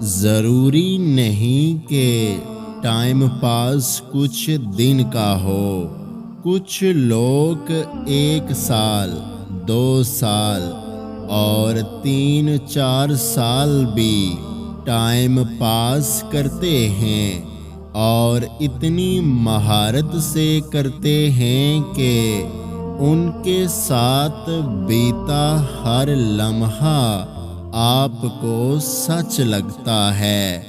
ضروری نہیں کہ ٹائم پاس کچھ دن کا ہو۔ کچھ لوگ 1 سال، 2 سال اور 3-4 سال بھی ٹائم پاس کرتے ہیں، اور اتنی مہارت سے کرتے ہیں کہ ان کے ساتھ بیتا ہر لمحہ آپ کو سچ لگتا ہے،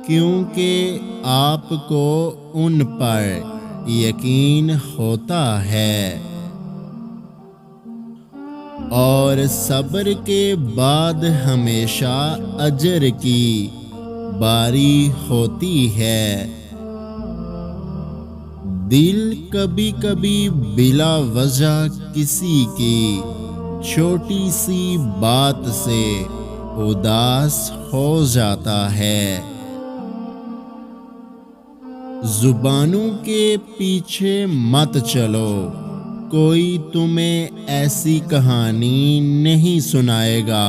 کیونکہ آپ کو ان پر یقین ہوتا ہے۔ اور صبر کے بعد ہمیشہ اجر کی باری ہوتی ہے۔ دل کبھی کبھی بلا وجہ کسی کی چھوٹی سی بات سے اداس ہو جاتا ہے۔ زبانوں کے پیچھے مت چلو، کوئی تمہیں ایسی کہانی نہیں سنائے گا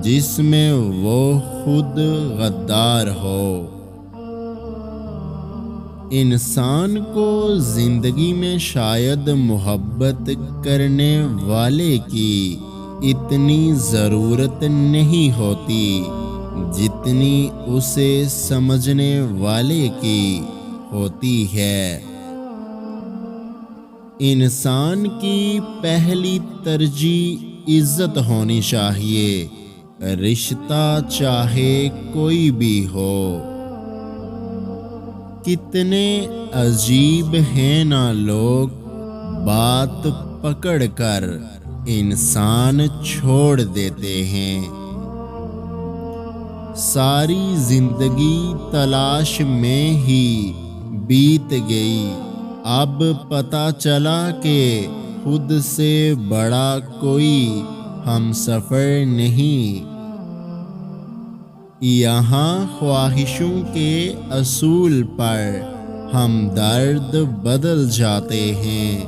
جس میں وہ خود غدار ہو۔ انسان کو زندگی میں شاید محبت کرنے والے کی اتنی ضرورت نہیں ہوتی جتنی اسے سمجھنے والے کی ہوتی ہے۔ انسان کی پہلی ترجیح عزت ہونی چاہیے، رشتہ چاہے کوئی بھی ہو۔ کتنے عجیب ہیں نا لوگ، بات پکڑ کر انسان چھوڑ دیتے ہیں۔ ساری زندگی تلاش میں ہی بیت گئی، اب پتہ چلا کہ خود سے بڑا کوئی ہمسفر نہیں۔ یہاں خواہشوں کے اصول پر ہمدرد بدل جاتے ہیں۔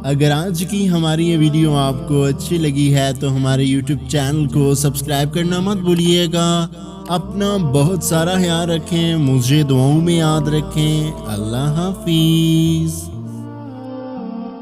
اگر آج کی ہماری یہ ویڈیو آپ کو اچھی لگی ہے تو ہمارے YouTube چینل کو سبسکرائب کرنا مت بھولیے گا۔ اپنا بہت سارا خیال رکھیں، مجھے دعاؤں میں یاد رکھیں۔ اللہ حافظ۔